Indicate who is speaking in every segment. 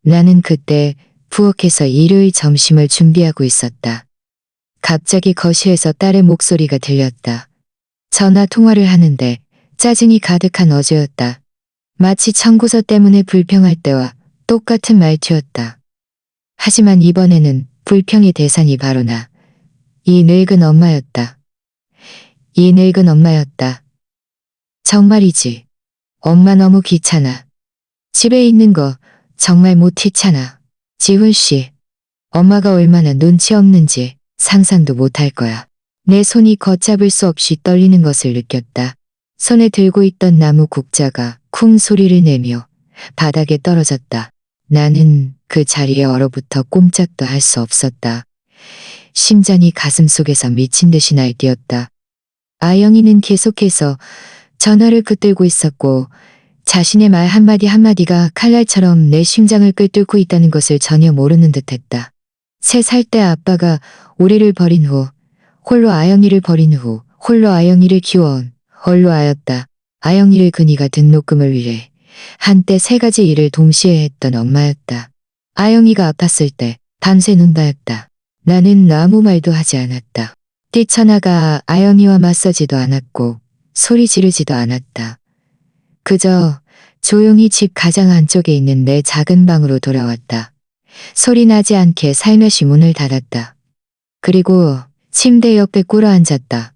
Speaker 1: 나는 그때 부엌에서 일요일 점심을 준비하고 있었다. 갑자기 거실에서 딸의 목소리가 들렸다. 전화 통화를 하는데 짜증이 가득한 어제였다. 마치 청구서 때문에 불평할 때와 똑같은 말투였다. 하지만 이번에는 불평의 대상이 바로 나. 이 늙은 엄마였다. 이 늙은 엄마였다. 정말이지. 엄마 너무 귀찮아. 집에 있는 거 정말 못 귀찮아. 지훈 씨, 엄마가 얼마나 눈치 없는지 상상도 못할 거야. 내 손이 걷잡을 수 없이 떨리는 것을 느꼈다. 손에 들고 있던 나무 국자가 쿵 소리를 내며 바닥에 떨어졌다. 나는 그 자리에 얼어붙어 꼼짝도 할 수 없었다. 심장이 가슴속에서 미친 듯이 날뛰었다. 아영이는 계속해서 전화를 붙들고 있었고 자신의 말 한마디 한마디가 칼날처럼 내 심장을 꿰뚫고 있다는 것을 전혀 모르는 듯했다. 3살 때 아빠가 우리를 버린 후 홀로 아영이를 버린 후 홀로 아영이를 키워온 홀로 아였다. 아영이를 그니가 등록금을 위해 한때 3가지 일을 동시에 했던 엄마였다. 아영이가 아팠을 때 밤새 눈다였다. 나는 아무 말도 하지 않았다. 뛰쳐나가 아영이와 맞서지도 않았고 소리 지르지도 않았다. 그저 조용히 집 가장 안쪽에 있는 내 작은 방으로 돌아왔다. 소리 나지 않게 살며시 문을 닫았다. 그리고 침대 옆에 꿇어앉았다.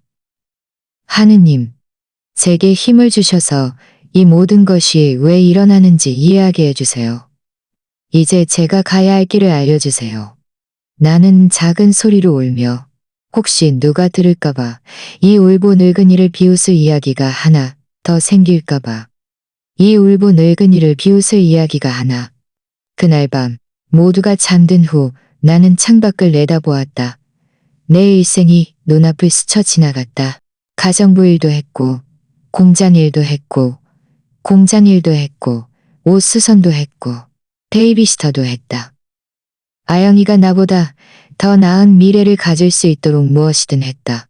Speaker 1: 하느님, 제게 힘을 주셔서 이 모든 것이 왜 일어나는지 이해하게 해주세요. 이제 제가 가야 할 길을 알려주세요. 나는 작은 소리로 울며 혹시 누가 들을까봐 이 울보 늙은이를 비웃을 이야기가 하나 더 생길까봐 이 울보 늙은이를 비웃을 이야기가 하나. 그날 밤 모두가 잠든 후 나는 창밖을 내다보았다. 내 일생이 눈앞을 스쳐 지나갔다. 가정부 일도 했고 공장 일도 했고 공장 일도 했고 옷 수선도 했고 베이비시터도 했다. 아영이가 나보다 더 나은 미래를 가질 수 있도록 무엇이든 했다.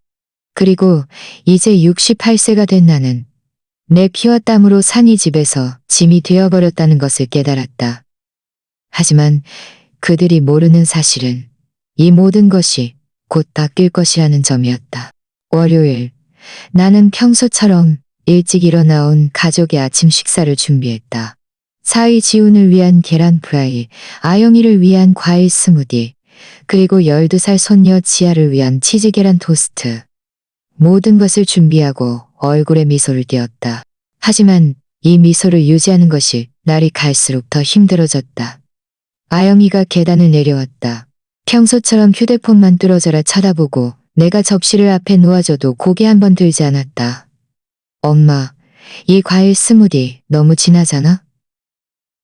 Speaker 1: 그리고 이제 68세가 된 나는 내 피와 땀으로 산 이 집에서 짐이 되어버렸다는 것을 깨달았다. 하지만 그들이 모르는 사실은 이 모든 것이 곧 바뀔 것이라는 점이었다. 월요일, 나는 평소처럼 일찍 일어나온 가족의 아침 식사를 준비했다. 사위 지훈을 위한 계란 프라이, 아영이를 위한 과일 스무디, 그리고 12살 손녀 지아를 위한 치즈 계란 토스트. 모든 것을 준비하고 얼굴에 미소를 띄었다. 하지만 이 미소를 유지하는 것이 날이 갈수록 더 힘들어졌다. 아영이가 계단을 내려왔다. 평소처럼 휴대폰만 뚫어져라 쳐다보고 내가 접시를 앞에 놓아줘도 고개 한 번 들지 않았다. 엄마, 이 과일 스무디 너무 진하잖아?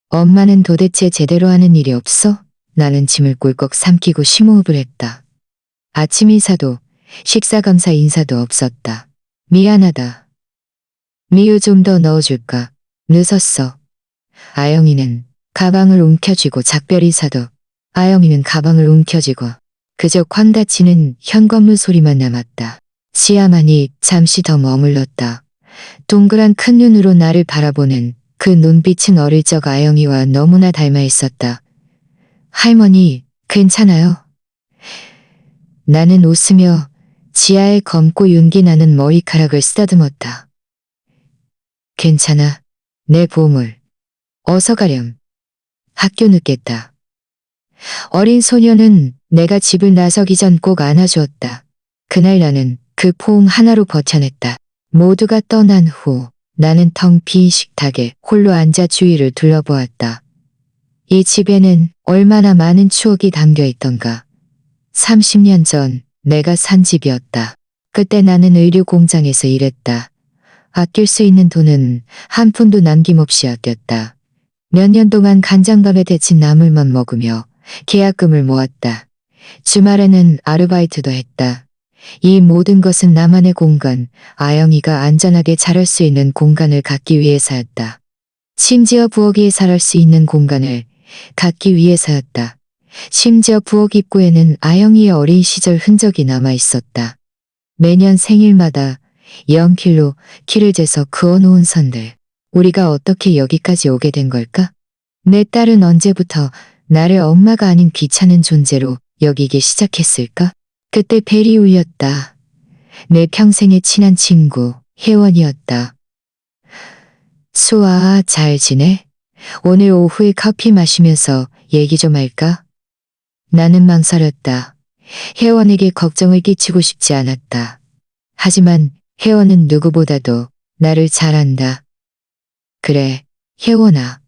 Speaker 1: 엄마는 도대체 제대로 하는 일이 없어? 나는 침을 꿀꺽 삼키고 심호흡을 했다. 아침 인사도 식사 감사 인사도 없었다. 미안하다. 미유 좀 더 넣어줄까? 늦었어. 아영이는 가방을 움켜쥐고 작별 인사도. 아영이는 가방을 움켜쥐고 그저 쾅 닫히는 현관문 소리만 남았다. 시야만이 잠시 더 머물렀다. 동그란 큰 눈으로 나를 바라보는 그 눈빛은 어릴 적 아영이와 너무나 닮아 있었다. 할머니, 괜찮아요? 나는 웃으며 지아의 검고 윤기 나는 머리카락을 쓰다듬었다. 괜찮아. 내 보물. 어서 가렴. 학교 늦겠다. 어린 소녀는 내가 집을 나서기 전 꼭 안아주었다. 그날 나는 그 포옹 하나로 버텨냈다. 모두가 떠난 후 나는 텅 빈 식탁에 홀로 앉아 주위를 둘러보았다. 이 집에는 얼마나 많은 추억이 담겨 있던가. 30년 전 내가 산 집이었다. 그때 나는 의류 공장에서 일했다. 아낄 수 있는 돈은 한 푼도 남김없이 아꼈다. 몇 년 동안 간장밥에 데친 나물만 먹으며 계약금을 모았다. 주말에는 아르바이트도 했다. 이 모든 것은 나만의 공간, 아영이가 안전하게 자랄 수 있는 공간을 갖기 위해서였다. 심지어 부엌에 자랄 수 있는 공간을 갖기 위해서였다. 심지어 부엌 입구에는 아영이의 어린 시절 흔적이 남아 있었다. 매년 생일마다 0킬로 키를 재서 그어놓은 선들. 우리가 어떻게 여기까지 오게 된 걸까? 내 딸은 언제부터 나를 엄마가 아닌 귀찮은 존재로 여기기 시작했을까? 그때 벨이 울렸다. 내 평생의 친한 친구, 혜원이었다. 수아, 잘 지내? 오늘 오후에 커피 마시면서 얘기 좀 할까? 나는 망설였다. 혜원에게 걱정을 끼치고 싶지 않았다. 하지만 혜원은 누구보다도 나를 잘 안다. 그래, 혜원아.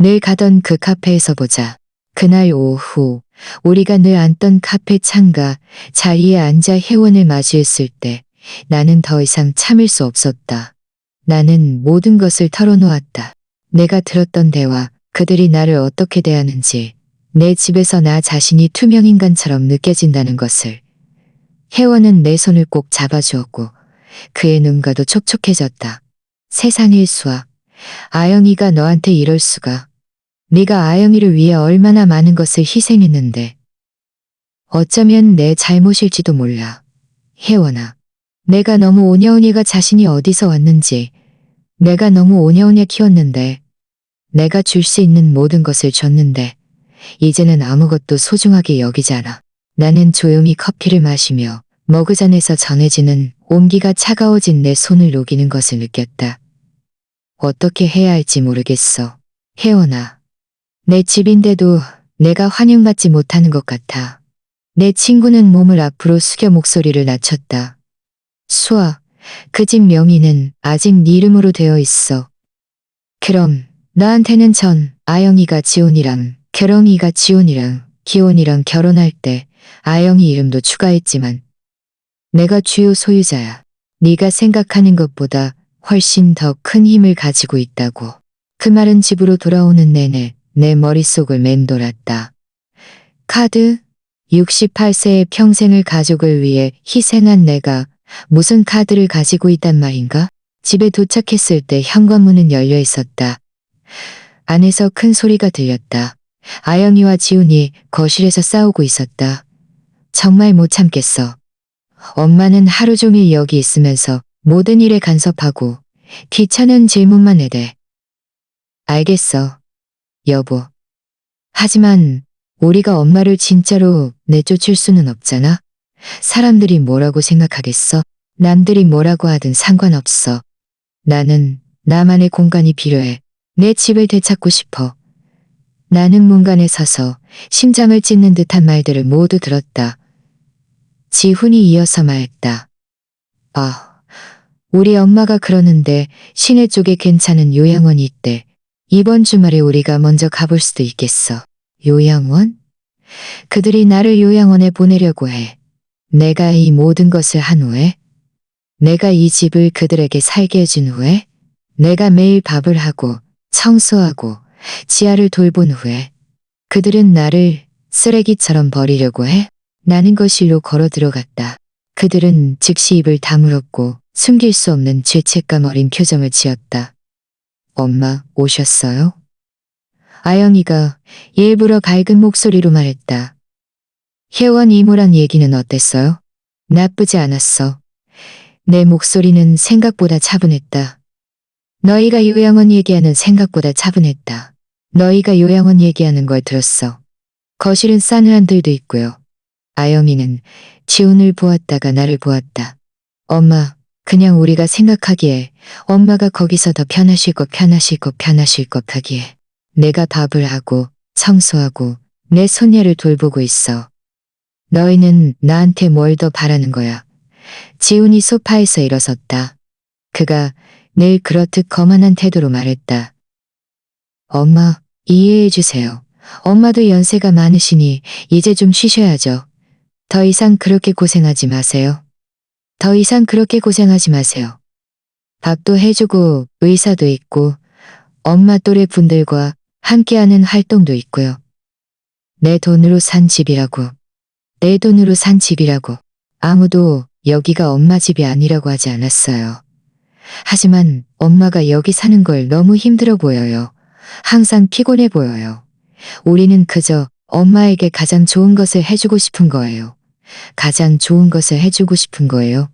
Speaker 1: 늘 가던 그 카페에서 보자. 그날 오후 우리가 늘 앉던 카페 창가 자리에 앉아 혜원을 마주했을 때 나는 더 이상 참을 수 없었다. 나는 모든 것을 털어놓았다. 내가 들었던 대화, 그들이 나를 어떻게 대하는지, 내 집에서 나 자신이 투명인간처럼 느껴진다는 것을. 혜원은 내 손을 꼭 잡아주었고 그의 눈가도 촉촉해졌다. 세상의 수아, 아영이가 너한테 이럴 수가. 네가 아영이를 위해 얼마나 많은 것을 희생했는데. 어쩌면 내 잘못일지도 몰라. 혜원아, 내가 너무 오냐오냐가 자신이 어디서 왔는지, 내가 너무 오냐오냐 키웠는데, 내가 줄 수 있는 모든 것을 줬는데, 이제는 아무것도 소중하게 여기지 않아. 나는 조용히 커피를 마시며 머그잔에서 전해지는 온기가 차가워진 내 손을 녹이는 것을 느꼈다. 어떻게 해야 할지 모르겠어. 혜원아, 내 집인데도 내가 환영받지 못하는 것 같아. 내 친구는 몸을 앞으로 숙여 목소리를 낮췄다. 수아, 그 집 명의는 아직 네 이름으로 되어 있어. 그럼 나한테는 전 아영이가 지온이랑 결혼이가 지온이랑 기온이랑 결혼할 때 아영이 이름도 추가했지만 내가 주요 소유자야. 네가 생각하는 것보다 훨씬 더 큰 힘을 가지고 있다고. 그 말은 집으로 돌아오는 내내 내 머릿속을 맴돌았다. 카드? 68세의 평생을 가족을 위해 희생한 내가 무슨 카드를 가지고 있단 말인가? 집에 도착했을 때 현관문은 열려 있었다. 안에서 큰 소리가 들렸다. 아영이와 지훈이 거실에서 싸우고 있었다. 정말 못 참겠어. 엄마는 하루 종일 여기 있으면서 모든 일에 간섭하고 귀찮은 질문만 해대. 알겠어, 여보. 하지만 우리가 엄마를 진짜로 내쫓을 수는 없잖아. 사람들이 뭐라고 생각하겠어? 남들이 뭐라고 하든 상관없어. 나는 나만의 공간이 필요해. 내 집을 되찾고 싶어. 나는 문간에 서서 심장을 찢는 듯한 말들을 모두 들었다. 지훈이 이어서 말했다. 아, 우리 엄마가 그러는데 시내 쪽에 괜찮은 요양원이 있대. 이번 주말에 우리가 먼저 가볼 수도 있겠어. 요양원? 그들이 나를 요양원에 보내려고 해. 내가 이 모든 것을 한 후에? 내가 이 집을 그들에게 살게 해준 후에? 내가 매일 밥을 하고 청소하고 지하를 돌본 후에 그들은 나를 쓰레기처럼 버리려고 해? 나는 거실로 걸어 들어갔다. 그들은 즉시 입을 다물었고 숨길 수 없는 죄책감 어린 표정을 지었다. 엄마, 오셨어요? 아영이가 일부러 밝은 목소리로 말했다. 혜원 이모란 얘기는 어땠어요? 나쁘지 않았어. 내 목소리는 생각보다 차분했다. 너희가 요양원 얘기하는 생각보다 차분했다. 너희가 요양원 얘기하는 걸 들었어. 거실은 싸늘한 들도 있고요. 아영이는 지훈을 보았다가 나를 보았다. 엄마, 그냥 우리가 생각하기에 엄마가 거기서 더 편하실 것 하기에 내가 밥을 하고 청소하고 내 손녀를 돌보고 있어. 너희는 나한테 뭘 더 바라는 거야. 지훈이 소파에서 일어섰다. 그가 늘 그렇듯 거만한 태도로 말했다. 엄마, 이해해 주세요. 엄마도 연세가 많으시니 이제 좀 쉬셔야죠. 더 이상 그렇게 고생하지 마세요. 더 이상 그렇게 고생하지 마세요. 밥도 해주고 의사도 있고 엄마 또래 분들과 함께하는 활동도 있고요. 내 돈으로 산 집이라고. 내 돈으로 산 집이라고. 아무도 여기가 엄마 집이 아니라고 하지 않았어요. 하지만 엄마가 여기 사는 걸 너무 힘들어 보여요. 항상 피곤해 보여요. 우리는 그저 엄마에게 가장 좋은 것을 해주고 싶은 거예요. 가장 좋은 것을 해주고 싶은 거예요.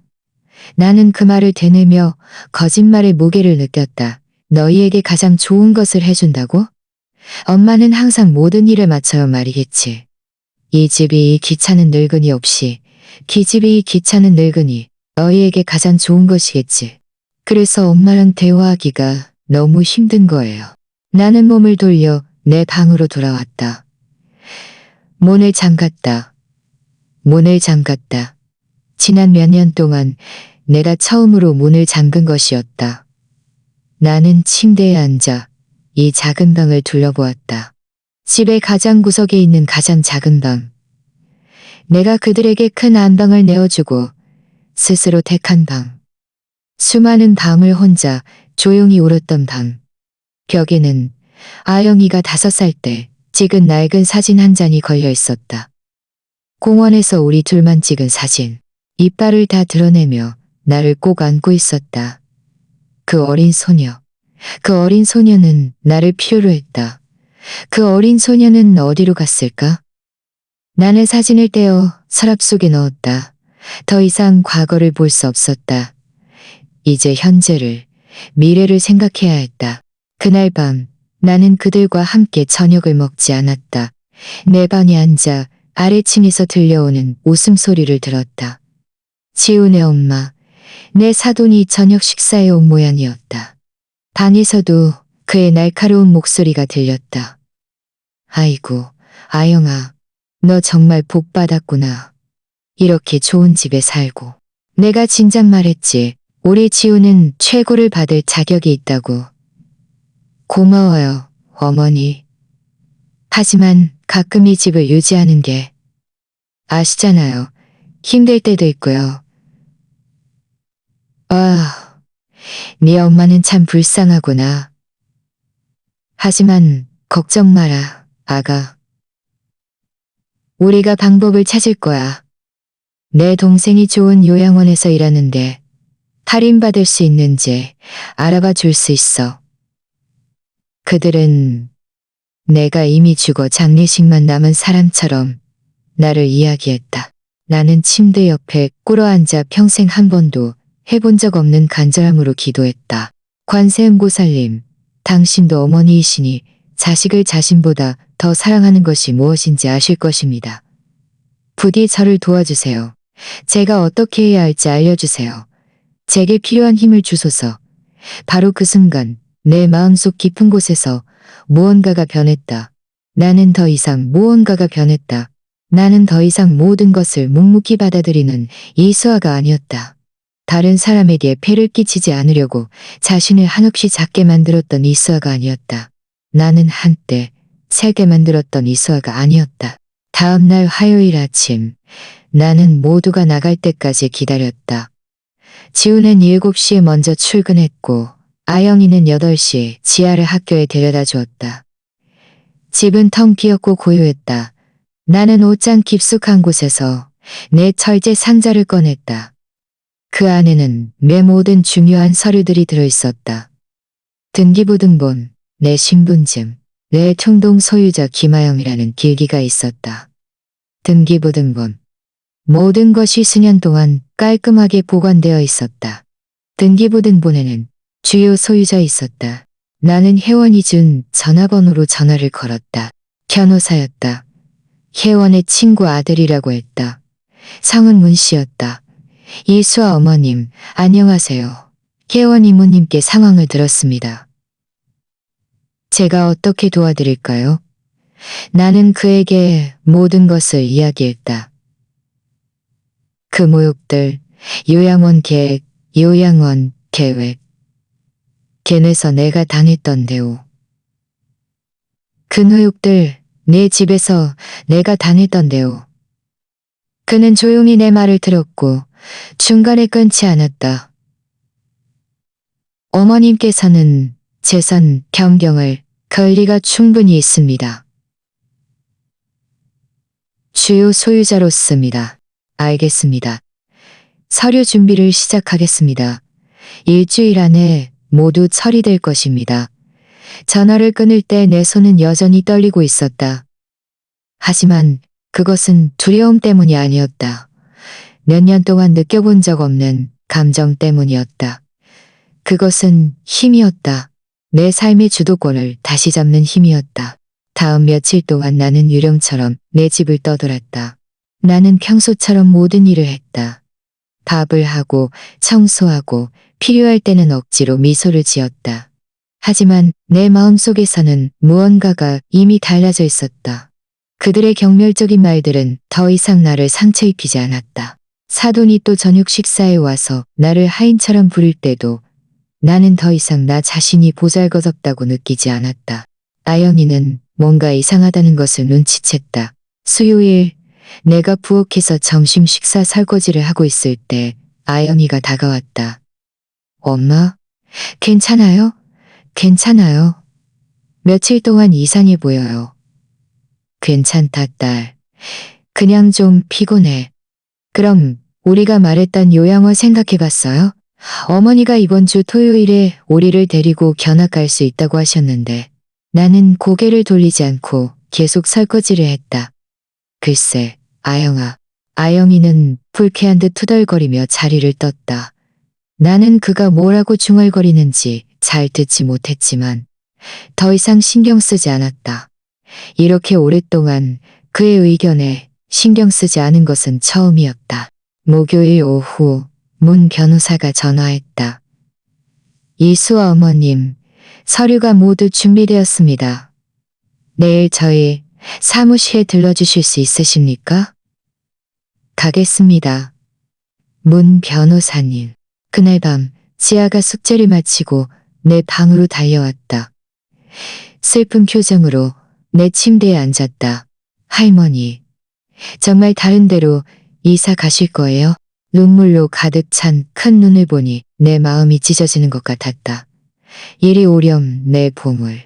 Speaker 1: 나는 그 말을 되뇌며 거짓말의 무게를 느꼈다. 너희에게 가장 좋은 것을 해준다고? 엄마는 항상 모든 일을 맞춰요 말이겠지. 이 집이 이 귀찮은 늙은이 없이, 기집이 이 귀찮은 늙은이, 너희에게 가장 좋은 것이겠지. 그래서 엄마랑 대화하기가 너무 힘든 거예요. 나는 몸을 돌려 내 방으로 돌아왔다. 문을 잠갔다. 문을 잠갔다. 지난 몇 년 동안 내가 처음으로 문을 잠근 것이었다. 나는 침대에 앉아 이 작은 방을 둘러보았다. 집의 가장 구석에 있는 가장 작은 방. 내가 그들에게 큰 안방을 내어주고 스스로 택한 방. 수많은 밤을 혼자 조용히 울었던 방. 벽에는 아영이가 5살 때 찍은 낡은 사진 한 장이 걸려 있었다. 공원에서 우리 둘만 찍은 사진. 이빨을 다 드러내며 나를 꼭 안고 있었다. 그 어린 소녀. 그 어린 소녀는 나를 필요로 했다. 그 어린 소녀는 어디로 갔을까? 나는 사진을 떼어 서랍 속에 넣었다. 더 이상 과거를 볼 수 없었다. 이제 현재를, 미래를 생각해야 했다. 그날 밤 나는 그들과 함께 저녁을 먹지 않았다. 내 방에 앉아 아래층에서 들려오는 웃음소리를 들었다. 지훈의 엄마, 내 사돈이 저녁 식사에 온 모양이었다. 방에서도 그의 날카로운 목소리가 들렸다. 아이고, 아영아, 너 정말 복 받았구나. 이렇게 좋은 집에 살고. 내가 진작 말했지. 우리 지우는 최고를 받을 자격이 있다고. 고마워요, 어머니. 하지만 가끔 이 집을 유지하는 게 아시잖아요. 힘들 때도 있고요. 아, 네 엄마는 참 불쌍하구나. 하지만 걱정 마라, 아가. 우리가 방법을 찾을 거야. 내 동생이 좋은 요양원에서 일하는데 할인받을 수 있는지 알아봐 줄 수 있어. 그들은 내가 이미 죽어 장례식만 남은 사람처럼 나를 이야기했다. 나는 침대 옆에 꿇어앉아 평생 한 번도 해본 적 없는 간절함으로 기도했다. 관세음보살님, 당신도 어머니이시니 자식을 자신보다 더 사랑하는 것이 무엇인지 아실 것입니다. 부디 저를 도와주세요. 제가 어떻게 해야 할지 알려주세요. 제게 필요한 힘을 주소서. 바로 그 순간 내 마음속 깊은 곳에서 무언가가 변했다. 나는 더 이상 무언가가 변했다. 나는 더 이상 모든 것을 묵묵히 받아들이는 이수아가 아니었다. 다른 사람에게 폐를 끼치지 않으려고 자신을 한없이 작게 만들었던 이수아가 아니었다. 나는 한때 세게 만들었던 이수아가 아니었다. 다음 날 화요일 아침, 나는 모두가 나갈 때까지 기다렸다. 지우는 7시에 먼저 출근했고 아영이는 8시에 지아를 학교에 데려다 주었다. 집은 텅 비었고 고요했다. 나는 옷장 깊숙한 곳에서 내 철제 상자를 꺼냈다. 그 안에는 내 모든 중요한 서류들이 들어있었다. 등기부등본, 내 신분증, 내 총동 소유자 김아영이라는 길기가 있었다. 등기부등본. 모든 것이 수년 동안 깔끔하게 보관되어 있었다. 등기부등본에는 주요 소유자 있었다. 나는 혜원이 준 전화번호로 전화를 걸었다. 변호사였다. 혜원의 친구 아들이라고 했다. 성은 문 씨였다. 이수아 어머님, 안녕하세요. 혜원 이모님께 상황을 들었습니다. 제가 어떻게 도와드릴까요? 나는 그에게 모든 것을 이야기했다. 그 모욕들, 요양원 계획, 요양원 계획. 걔네서 내가 당했던 대우. 그 노욕들, 내 집에서 내가 당했던 대우. 그는 조용히 내 말을 들었고 중간에 끊지 않았다. 어머님께서는 재산 변경을 권리가 충분히 있습니다. 주요 소유자로습니다. 알겠습니다. 서류 준비를 시작하겠습니다. 일주일 안에 모두 처리될 것입니다. 전화를 끊을 때 내 손은 여전히 떨리고 있었다. 하지만 그것은 두려움 때문이 아니었다. 몇 년 동안 느껴본 적 없는 감정 때문이었다. 그것은 힘이었다. 내 삶의 주도권을 다시 잡는 힘이었다. 다음 며칠 동안 나는 유령처럼 내 집을 떠돌았다. 나는 평소처럼 모든 일을 했다. 밥을 하고 청소하고 필요할 때는 억지로 미소를 지었다. 하지만 내 마음속에서는 무언가가 이미 달라져 있었다. 그들의 경멸적인 말들은 더 이상 나를 상처 입히지 않았다. 사돈이 또 저녁 식사에 와서 나를 하인처럼 부릴 때도 나는 더 이상 나 자신이 보잘것없다고 느끼지 않았다. 아영이는 뭔가 이상하다는 것을 눈치챘다. 수요일 내가 부엌에서 점심 식사 설거지를 하고 있을 때 아영이가 다가왔다. 엄마, 괜찮아요? 괜찮아요. 며칠 동안 이상해 보여요. 괜찮다, 딸. 그냥 좀 피곤해. 그럼 우리가 말했던 요양원 생각해봤어요? 어머니가 이번 주 토요일에 우리를 데리고 견학 갈 수 있다고 하셨는데 나는 고개를 돌리지 않고 계속 설거지를 했다. 글쎄, 아영아. 아영이는 불쾌한 듯 투덜거리며 자리를 떴다. 나는 그가 뭐라고 중얼거리는지 잘 듣지 못했지만 더 이상 신경 쓰지 않았다. 이렇게 오랫동안 그의 의견에 신경 쓰지 않은 것은 처음이었다. 목요일 오후 문 변호사가 전화했다. 이수아 어머님, 서류가 모두 준비되었습니다. 내일 저희 사무실에 들러주실 수 있으십니까? 가겠습니다. 문 변호사님. 그날 밤 지아가 숙제를 마치고 내 방으로 달려왔다. 슬픈 표정으로 내 침대에 앉았다. 할머니, 정말 다른 데로 이사 가실 거예요? 눈물로 가득 찬 큰 눈을 보니 내 마음이 찢어지는 것 같았다. 이리 오렴 내 보물.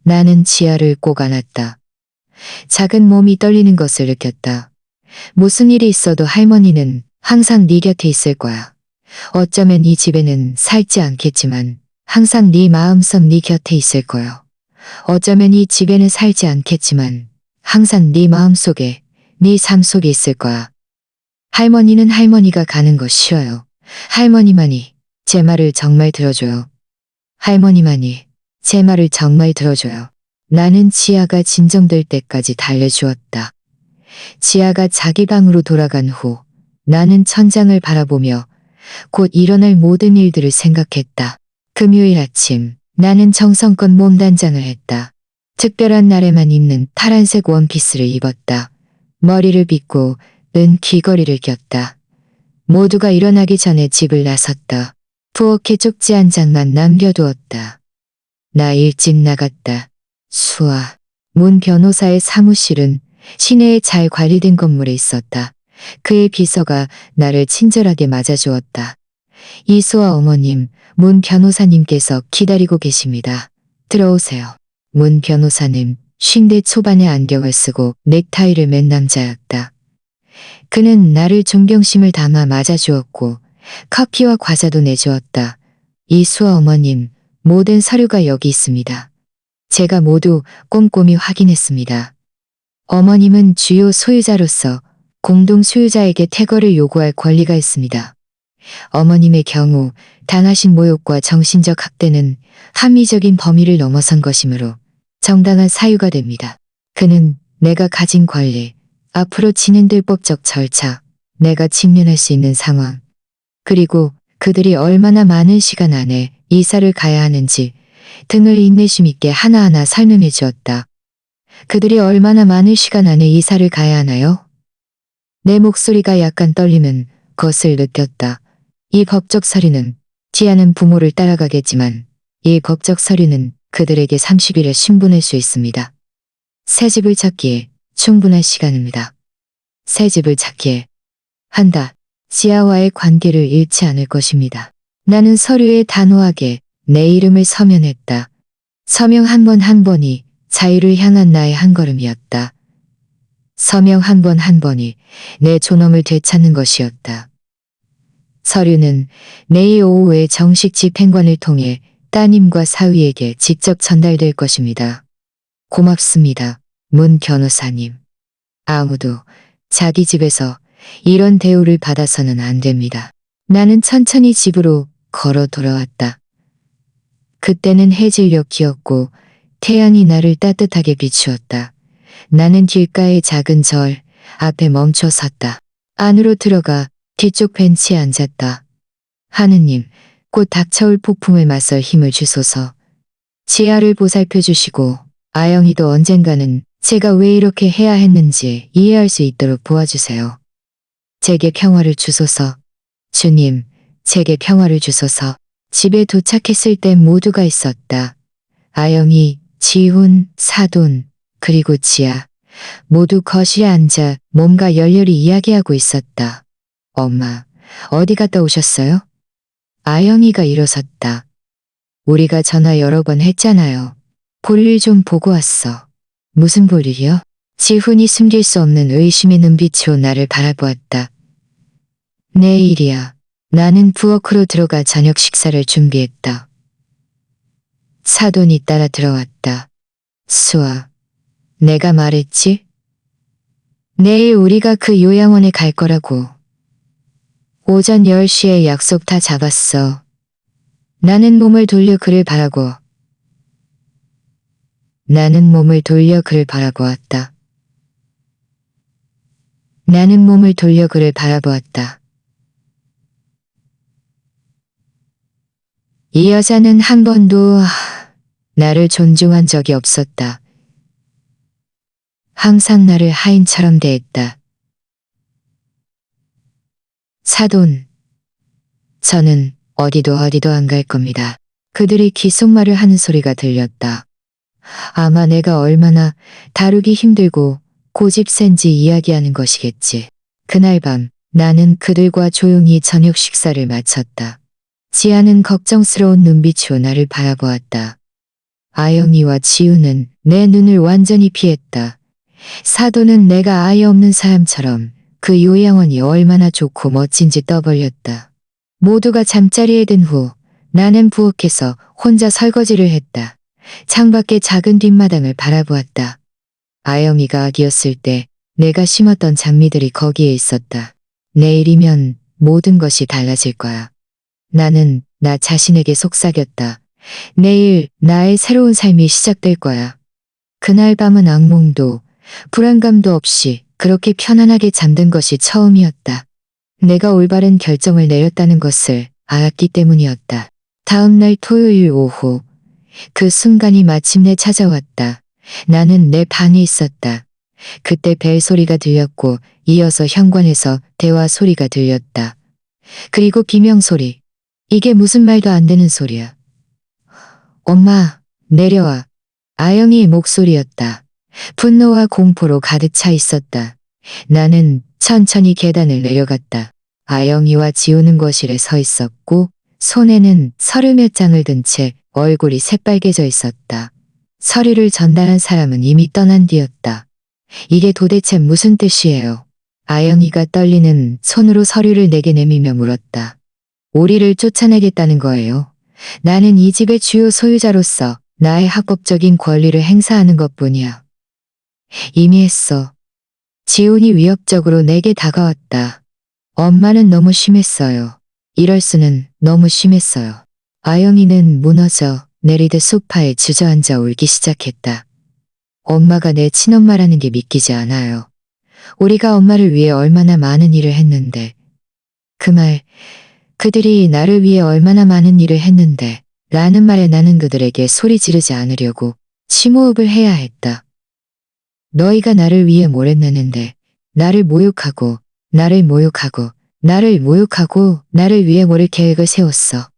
Speaker 1: 나는 지아를 꼭 안았다. 작은 몸이 떨리는 것을 느꼈다. 무슨 일이 있어도 할머니는 항상 네 곁에 있을 거야. 어쩌면 이 집에는 살지 않겠지만 항상 네 마음속 네 곁에 있을 거요. 어쩌면 이 집에는 살지 않겠지만 항상 네 마음속에 네 삶 속에 있을 거야. 할머니는 할머니가 가는 거 싫어요. 할머니만이 제 말을 정말 들어줘요. 할머니만이 제 말을 정말 들어줘요. 나는 지아가 진정될 때까지 달래주었다. 지아가 자기 방으로 돌아간 후 나는 천장을 바라보며 곧 일어날 모든 일들을 생각했다. 금요일 아침 나는 정성껏 몸단장을 했다. 특별한 날에만 입는 파란색 원피스를 입었다. 머리를 빗고 은 귀걸이를 꼈다. 모두가 일어나기 전에 집을 나섰다. 부엌에 쪽지 한 장만 남겨두었다. 나 일찍 나갔다. 수아. 문 변호사의 사무실은 시내에 잘 관리된 건물에 있었다. 그의 비서가 나를 친절하게 맞아주었다. 이수아 어머님, 문 변호사님께서 기다리고 계십니다. 들어오세요. 문 변호사는 50대 초반의 안경을 쓰고 넥타이를 맨 남자였다. 그는 나를 존경심을 담아 맞아주었고 커피와 과자도 내주었다. 이수아 어머님, 모든 서류가 여기 있습니다. 제가 모두 꼼꼼히 확인했습니다. 어머님은 주요 소유자로서 공동 소유자에게 퇴거를 요구할 권리가 있습니다. 어머님의 경우 당하신 모욕과 정신적 학대는 합리적인 범위를 넘어선 것이므로 정당한 사유가 됩니다. 그는 내가 가진 권리, 앞으로 진행될 법적 절차, 내가 직면할 수 있는 상황, 그리고 그들이 얼마나 많은 시간 안에 이사를 가야 하는지 등을 인내심 있게 하나하나 설명해 주었다. 그들이 얼마나 많은 시간 안에 이사를 가야 하나요? 내 목소리가 약간 떨리는 것을 느꼈다. 이 법적 서류는 지아는 부모를 따라가겠지만 이 법적 서류는 그들에게 30일에 신분할 수 있습니다. 새 집을 찾기에 충분한 시간입니다. 새 집을 찾기에 한다. 지아와의 관계를 잃지 않을 것입니다. 나는 서류에 단호하게 내 이름을 서면했다. 서명 한 번 한 번이 자유를 향한 나의 한 걸음이었다. 서명 한 번 한 번이 내 존엄을 되찾는 것이었다. 서류는 내일 오후에 정식 집행관을 통해 따님과 사위에게 직접 전달될 것입니다. 고맙습니다. 문 변호사님. 아무도 자기 집에서 이런 대우를 받아서는 안 됩니다. 나는 천천히 집으로 걸어 돌아왔다. 그때는 해질녘이었고 태양이 나를 따뜻하게 비추었다. 나는 길가의 작은 절 앞에 멈춰 섰다. 안으로 들어가 뒤쪽 벤치에 앉았다. 하느님, 곧 닥쳐올 폭풍을 맞설 힘을 주소서. 지하를 보살펴 주시고 아영이도 언젠가는 제가 왜 이렇게 해야 했는지 이해할 수 있도록 도와주세요. 제게 평화를 주소서. 주님, 제게 평화를 주소서. 집에 도착했을 땐 모두가 있었다. 아영이, 지훈, 사돈, 그리고 지아. 모두 거실에 앉아 몸과 열렬히 이야기하고 있었다. 엄마, 어디 갔다 오셨어요? 아영이가 일어섰다. 우리가 전화 여러 번 했잖아요. 볼일 좀 보고 왔어. 무슨 볼일이요? 지훈이 숨길 수 없는 의심의 눈빛으로 나를 바라보았다. 내일이야. 나는 부엌으로 들어가 저녁 식사를 준비했다. 사돈이 따라 들어왔다. 수아, 내가 말했지? 내일 우리가 그 요양원에 갈 거라고. 오전 10시에 약속 다 잡았어. 나는 몸을 돌려 그를 바라고. 나는 몸을 돌려 그를 바라보았다. 나는 몸을 돌려 그를 바라보았다. 이 여자는 한 번도 나를 존중한 적이 없었다. 항상 나를 하인처럼 대했다. 사돈, 저는 어디도 안 갈 겁니다. 그들이 귓속말을 하는 소리가 들렸다. 아마 내가 얼마나 다루기 힘들고 고집센지 이야기하는 것이겠지. 그날 밤 나는 그들과 조용히 저녁 식사를 마쳤다. 지아는 걱정스러운 눈빛으로 나를 바라보았다. 아영이와 지우는 내 눈을 완전히 피했다. 사돈은 내가 아예 없는 사람처럼 그 요양원이 얼마나 좋고 멋진지 떠벌렸다. 모두가 잠자리에 든 후 나는 부엌에서 혼자 설거지를 했다. 창밖의 작은 뒷마당을 바라보았다. 아영이가 아기였을 때 내가 심었던 장미들이 거기에 있었다. 내일이면 모든 것이 달라질 거야. 나는 나 자신에게 속삭였다. 내일 나의 새로운 삶이 시작될 거야. 그날 밤은 악몽도 불안감도 없이 그렇게 편안하게 잠든 것이 처음이었다. 내가 올바른 결정을 내렸다는 것을 알았기 때문이었다. 다음 날 토요일 오후 그 순간이 마침내 찾아왔다. 나는 내 방에 있었다. 그때 벨 소리가 들렸고 이어서 현관에서 대화 소리가 들렸다. 그리고 비명 소리. 이게 무슨 말도 안 되는 소리야. 엄마, 내려와. 아영이의 목소리였다. 분노와 공포로 가득 차 있었다. 나는 천천히 계단을 내려갔다. 아영이와 지우는 거실에 서 있었고 손에는 서류 몇 장을 든 채 얼굴이 새빨개져 있었다. 서류를 전달한 사람은 이미 떠난 뒤였다. 이게 도대체 무슨 뜻이에요? 아영이가 떨리는 손으로 서류를 내게 내밀며 물었다. 우리를 쫓아내겠다는 거예요. 나는 이 집의 주요 소유자로서 나의 합법적인 권리를 행사하는 것뿐이야. 이미 했어. 지훈이 위협적으로 내게 다가왔다. 엄마는 너무 심했어요. 이럴 수는 너무 심했어요. 아영이는 무너져 내리듯 소파에 주저앉아 울기 시작했다. 엄마가 내 친엄마라는 게 믿기지 않아요. 우리가 엄마를 위해 얼마나 많은 일을 했는데. 그 말, 그들이 나를 위해 얼마나 많은 일을 했는데 라는 말에 나는 그들에게 소리 지르지 않으려고 심호흡을 해야 했다. 너희가 나를 위해 뭘 했느는데 나를 모욕하고 나를 모욕하고 나를 모욕하고 나를 위해 모를 계획을 세웠어.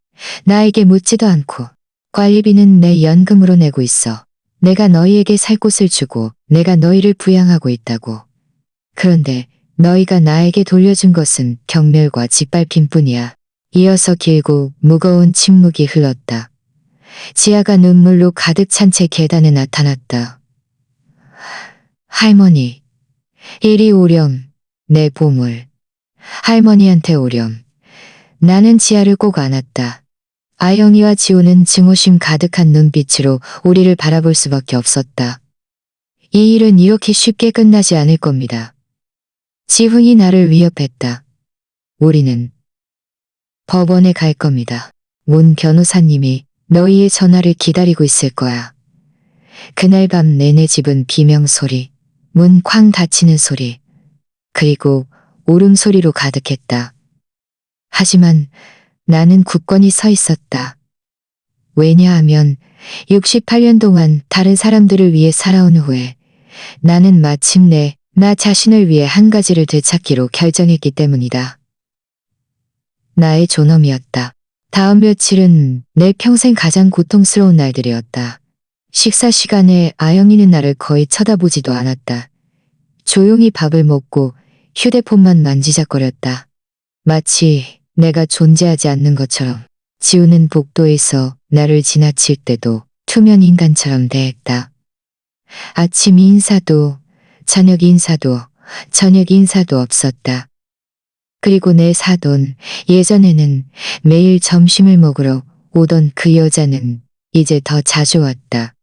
Speaker 1: 나에게 묻지도 않고 관리비는 내 연금으로 내고 있어. 내가 너희에게 살 곳을 주고 내가 너희를 부양하고 있다고. 그런데 너희가 나에게 돌려준 것은 경멸과 짓밟힘뿐이야. 이어서 길고 무거운 침묵이 흘렀다. 지아가 눈물로 가득 찬 채 계단에 나타났다. 할머니, 이리 오렴, 내 보물. 할머니한테 오렴. 나는 지아를 꼭 안았다. 아영이와 지호는 증오심 가득한 눈빛으로 우리를 바라볼 수밖에 없었다. 이 일은 이렇게 쉽게 끝나지 않을 겁니다. 지훈이 나를 위협했다. 우리는 법원에 갈 겁니다. 문 변호사님이 너희의 전화를 기다리고 있을 거야. 그날 밤 내내 집은 비명소리, 문 쾅 닫히는 소리, 그리고 울음소리로 가득했다. 하지만 나는 굳건히 서 있었다. 왜냐하면 68년 동안 다른 사람들을 위해 살아온 후에 나는 마침내 나 자신을 위해 한 가지를 되찾기로 결정했기 때문이다. 나의 존엄이었다. 다음 며칠은 내 평생 가장 고통스러운 날들이었다. 식사 시간에 아영이는 나를 거의 쳐다보지도 않았다. 조용히 밥을 먹고 휴대폰만 만지작거렸다. 마치 내가 존재하지 않는 것처럼. 지우는 복도에서 나를 지나칠 때도 투면 인간처럼 대했다. 아침 인사도 저녁 인사도 저녁 인사도 없었다. 그리고 내 사돈, 예전에는 매일 점심을 먹으러 오던 그 여자는 이제 더 자주 왔다.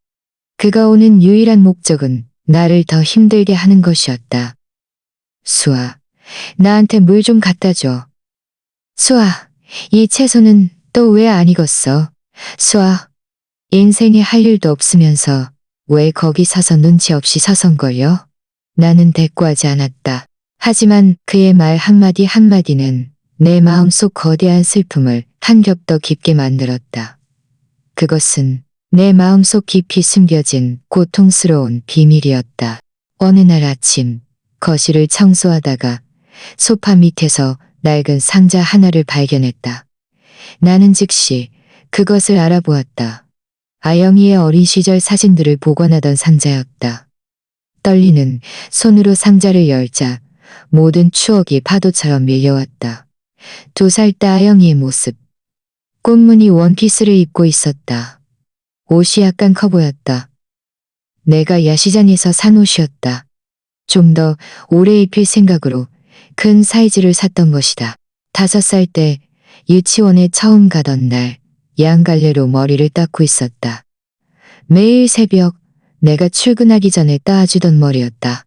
Speaker 1: 그가 오는 유일한 목적은 나를 더 힘들게 하는 것이었다. 수아, 나한테 물 좀 갖다 줘. 수아, 이 채소는 또 왜 안 익었어? 수아, 인생에 할 일도 없으면서 왜 거기 서서 눈치 없이 서성거려? 나는 대꾸하지 않았다. 하지만 그의 말 한마디 한마디는 내 마음속 거대한 슬픔을 한 겹 더 깊게 만들었다. 그것은 내 마음속 깊이 숨겨진 고통스러운 비밀이었다. 어느 날 아침 거실을 청소하다가 소파 밑에서 낡은 상자 하나를 발견했다. 나는 즉시 그것을 알아보았다. 아영이의 어린 시절 사진들을 보관하던 상자였다. 떨리는 손으로 상자를 열자 모든 추억이 파도처럼 밀려왔다. 2살 때 아영이의 모습. 꽃무늬 원피스를 입고 있었다. 옷이 약간 커 보였다. 내가 야시장에서 산 옷이었다. 좀 더 오래 입힐 생각으로 큰 사이즈를 샀던 것이다. 5살 때 유치원에 처음 가던 날 양갈래로 머리를 닦고 있었다. 매일 새벽 내가 출근하기 전에 따아주던 머리였다.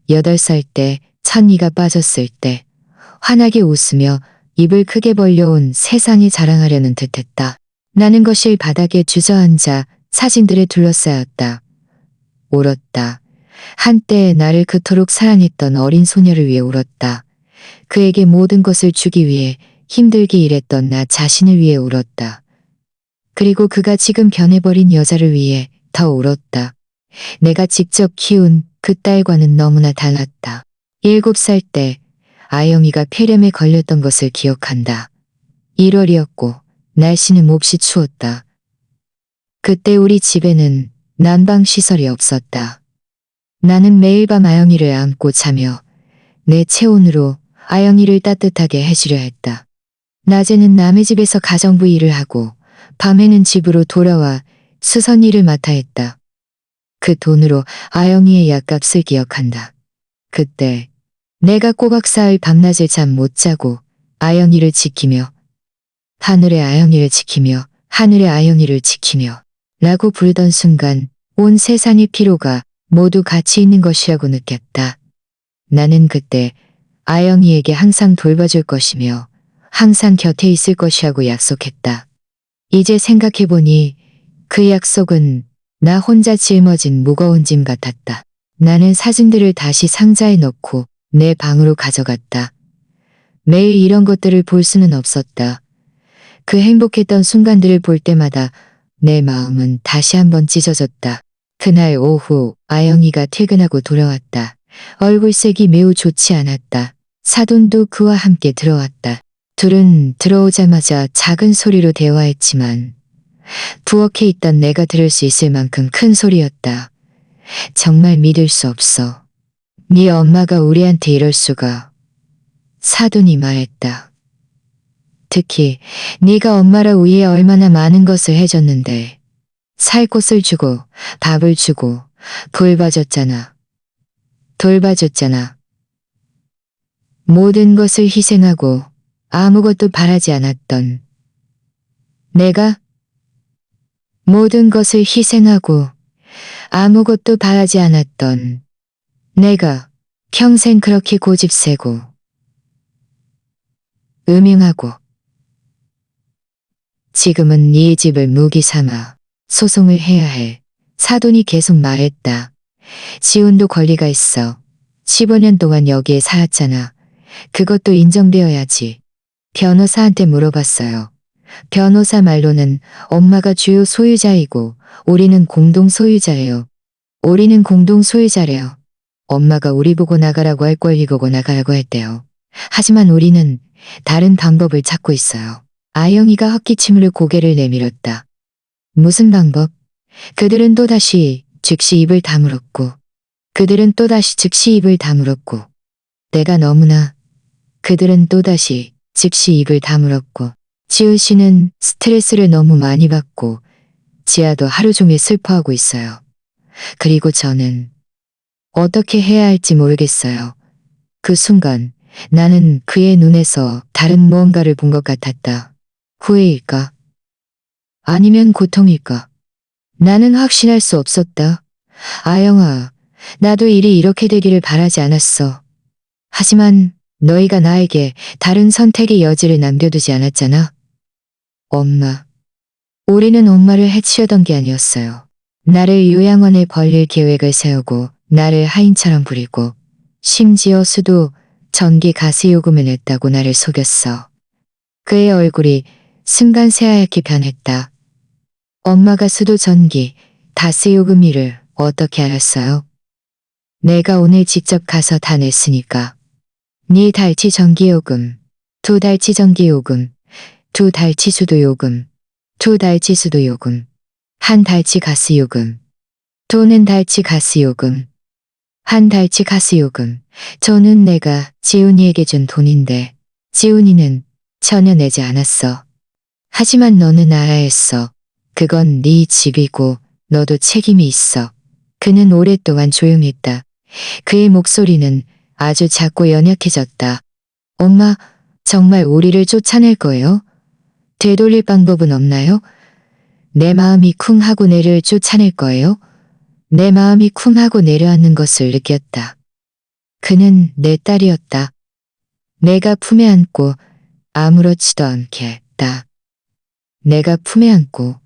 Speaker 1: 8살 때 찬이가 빠졌을 때 환하게 웃으며 입을 크게 벌려온 세상에 자랑하려는 듯했다. 나는 거실 바닥에 주저앉아 사진들에 둘러싸였다. 울었다. 한때 나를 그토록 사랑했던 어린 소녀를 위해 울었다. 그에게 모든 것을 주기 위해 힘들게 일했던 나 자신을 위해 울었다. 그리고 그가 지금 변해버린 여자를 위해 더 울었다. 내가 직접 키운 그 딸과는 너무나 달랐다. 7살 때 아영이가 폐렴에 걸렸던 것을 기억한다. 1월이었고 날씨는 몹시 추웠다. 그때 우리 집에는 난방시설이 없었다. 나는 매일 밤 아영이를 안고 자며 내 체온으로 아영이를 따뜻하게 해주려 했다. 낮에는 남의 집에서 가정부 일을 하고 밤에는 집으로 돌아와 수선 일을 맡아 했다. 그 돈으로 아영이의 약값을 기억한다. 그때 내가 꼬박 사흘 밤낮을 잠 못 자고 아영이를 지키며 하늘의 아영이를 지키며 하늘의 아영이를 지키며 라고 부르던 순간 온 세상의 피로가 모두 같이 있는 것이라고 느꼈다. 나는 그때 아영이에게 항상 돌봐줄 것이며 항상 곁에 있을 것이라고 약속했다. 이제 생각해보니 그 약속은 나 혼자 짊어진 무거운 짐 같았다. 나는 사진들을 다시 상자에 넣고 내 방으로 가져갔다. 매일 이런 것들을 볼 수는 없었다. 그 행복했던 순간들을 볼 때마다 내 마음은 다시 한번 찢어졌다. 그날 오후 아영이가 퇴근하고 돌아왔다. 얼굴색이 매우 좋지 않았다. 사돈도 그와 함께 들어왔다. 둘은 들어오자마자 작은 소리로 대화했지만 부엌에 있던 내가 들을 수 있을 만큼 큰 소리였다. 정말 믿을 수 없어. 네 엄마가 우리한테 이럴 수가. 사돈이 말했다. 특히 네가 엄마를 위해 얼마나 많은 것을 해줬는데 살 곳을 주고 밥을 주고 돌봐줬잖아. 돌봐줬잖아. 모든 것을 희생하고 아무것도 바라지 않았던 내가 모든 것을 희생하고 아무것도 바라지 않았던 내가 평생 그렇게 고집세고 음흉하고 지금은 네 집을 무기 삼아 소송을 해야 해. 사돈이 계속 말했다. 지훈도 권리가 있어. 15년 동안 여기에 살았잖아. 그것도 인정되어야지. 변호사한테 물어봤어요. 변호사 말로는 엄마가 주요 소유자이고 우리는 공동 소유자예요. 우리는 공동 소유자래요. 엄마가 우리 보고 나가라고 할 권리 보고 나가라고 했대요. 하지만 우리는 다른 방법을 찾고 있어요. 아영이가 헛기침으로 고개를 내밀었다. 무슨 방법? 그들은 또다시 즉시 입을 다물었고 그들은 또다시 즉시 입을 다물었고 내가 너무나 그들은 또다시 즉시 입을 다물었고 지훈 씨는 스트레스를 너무 많이 받고 지아도 하루 종일 슬퍼하고 있어요. 그리고 저는 어떻게 해야 할지 모르겠어요. 그 순간 나는 그의 눈에서 다른 무언가를 본 것 같았다. 후회일까? 아니면 고통일까? 나는 확신할 수 없었다. 아영아, 나도 일이 이렇게 되기를 바라지 않았어. 하지만 너희가 나에게 다른 선택의 여지를 남겨두지 않았잖아. 엄마. 우리는 엄마를 해치려던 게 아니었어요. 나를 요양원에 벌릴 계획을 세우고 나를 하인처럼 부리고 심지어 수도 전기 가스 요금을 냈다고 나를 속였어. 그의 얼굴이 순간 새하얗게 변했다. 엄마가 수도 전기 가스 요금 일을 어떻게 알았어요? 내가 오늘 직접 가서 다 냈으니까. 네 달치 전기요금, 2달치 전기요금, 2달치 수도요금, 2달치 수도요금, 1달치 가스요금, 2달치 가스요금, 1달치 가스요금. 저는 내가 지훈이에게 준 돈인데 지훈이는 전혀 내지 않았어. 하지만 너는 알아야 했어. 그건 네 집이고 너도 책임이 있어. 그는 오랫동안 조용했다. 그의 목소리는 아주 작고 연약해졌다. 엄마, 정말 우리를 쫓아낼 거예요? 되돌릴 방법은 없나요? 내 마음이 쿵 하고 내를 쫓아낼 거예요? 내 마음이 쿵 하고 내려앉는 것을 느꼈다. 그는 내 딸이었다. 내가 품에 안고 아무렇지도 않게 했다. 내가 품에 안고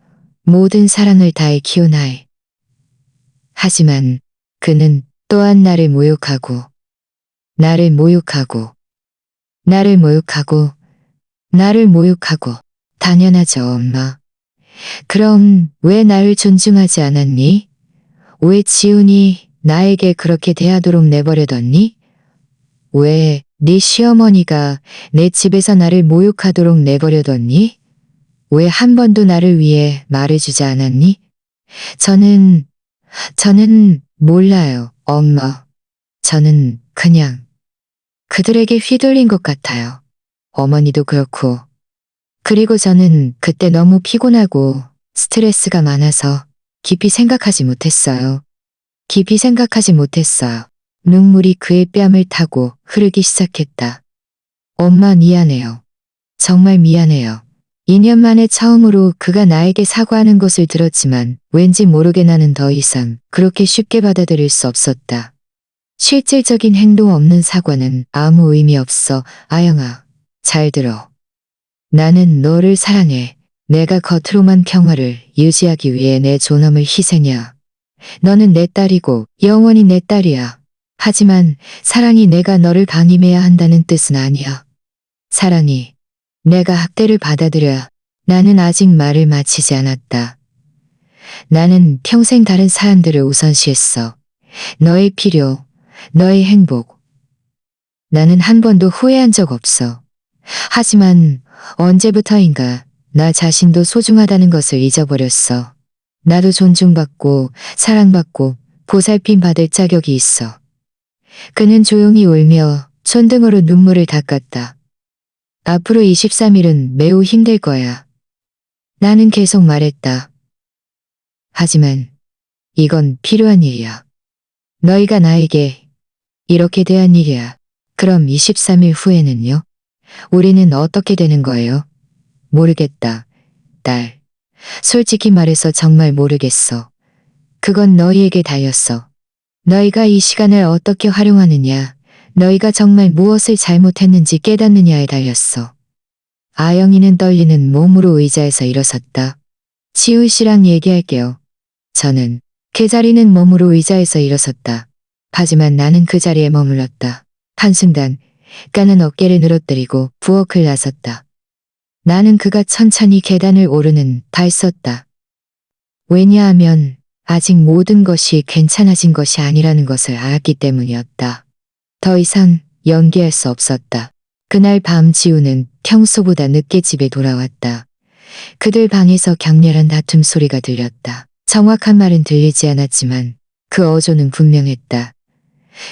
Speaker 1: 모든 사랑을 다해 키운 아이. 하지만 그는 또한 나를 모욕하고 나를 모욕하고 나를 모욕하고 나를 모욕하고 당연하죠, 엄마. 그럼 왜 나를 존중하지 않았니? 왜 지훈이 나에게 그렇게 대하도록 내버려뒀니? 왜 네 시어머니가 내 집에서 나를 모욕하도록 내버려뒀니? 왜 한 번도 나를 위해 말해주지 않았니? 저는 몰라요, 엄마. 저는 그냥 그들에게 휘둘린 것 같아요. 어머니도 그렇고. 그리고 저는 그때 너무 피곤하고 스트레스가 많아서 깊이 생각하지 못했어요. 깊이 생각하지 못했어요. 눈물이 그의 뺨을 타고 흐르기 시작했다. 엄마 미안해요. 정말 미안해요. 2년 만에 처음으로 그가 나에게 사과하는 것을 들었지만 왠지 모르게 나는 더 이상 그렇게 쉽게 받아들일 수 없었다. 실질적인 행동 없는 사과는 아무 의미 없어. 아영아, 잘 들어. 나는 너를 사랑해. 내가 겉으로만 평화를 유지하기 위해 내 존엄을 희생이야. 너는 내 딸이고 영원히 내 딸이야. 하지만 사랑이 내가 너를 방임해야 한다는 뜻은 아니야. 사랑이 내가 학대를 받아들여야. 나는 아직 말을 마치지 않았다. 나는 평생 다른 사람들을 우선시했어. 너의 필요, 너의 행복. 나는 한 번도 후회한 적 없어. 하지만 언제부터인가 나 자신도 소중하다는 것을 잊어버렸어. 나도 존중받고 사랑받고 보살핌 받을 자격이 있어. 그는 조용히 울며 손등으로 눈물을 닦았다. 앞으로 23일은 매우 힘들 거야. 나는 계속 말했다. 하지만 이건 필요한 일이야. 너희가 나에게 이렇게 대한 일이야. 그럼 23일 후에는요? 우리는 어떻게 되는 거예요? 모르겠다. 딸. 솔직히 말해서 정말 모르겠어. 그건 너희에게 달렸어. 너희가 이 시간을 어떻게 활용하느냐, 너희가 정말 무엇을 잘못했는지 깨닫느냐에 달렸어. 아영이는 떨리는 몸으로 의자에서 일어섰다. 지우 씨랑 얘기할게요. 저는 개자리는 몸으로 의자에서 일어섰다. 하지만 나는 그 자리에 머물렀다. 한순간 까는 어깨를 늘어뜨리고 부엌을 나섰다. 나는 그가 천천히 계단을 오르는 발 섰다. 왜냐하면 아직 모든 것이 괜찮아진 것이 아니라는 것을 알았기 때문이었다. 더 이상 연기할 수 없었다. 그날 밤 지우는 평소보다 늦게 집에 돌아왔다. 그들 방에서 격렬한 다툼 소리가 들렸다. 정확한 말은 들리지 않았지만 그 어조는 분명했다.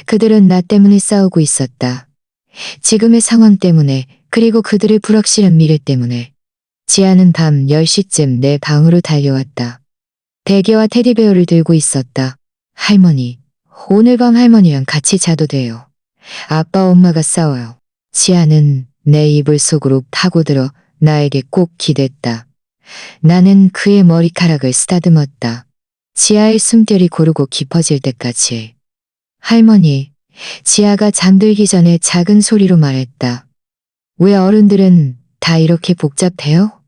Speaker 1: 그들은 나 때문에 싸우고 있었다. 지금의 상황 때문에, 그리고 그들의 불확실한 미래 때문에. 지아는 밤 10시쯤 내 방으로 달려왔다. 베개와 테디베어를 들고 있었다. 할머니, 오늘 밤 할머니랑 같이 자도 돼요. 아빠 엄마가 싸워요. 지아는 내 이불 속으로 파고들어 나에게 꼭 기댔다. 나는 그의 머리카락을 쓰다듬었다. 지아의 숨결이 고르고 깊어질 때까지. 할머니, 지아가 잠들기 전에 작은 소리로 말했다. 왜 어른들은 다 이렇게 복잡해요?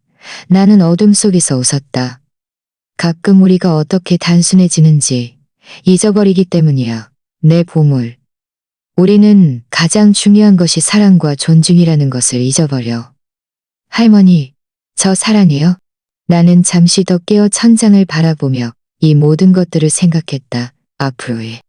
Speaker 1: 나는 어둠 속에서 웃었다. 가끔 우리가 어떻게 단순해지는지 잊어버리기 때문이야. 내 보물. 우리는 가장 중요한 것이 사랑과 존중이라는 것을 잊어버려. 할머니, 저 사랑해요? 나는 잠시 더 깨어 천장을 바라보며 이 모든 것들을 생각했다. 앞으로의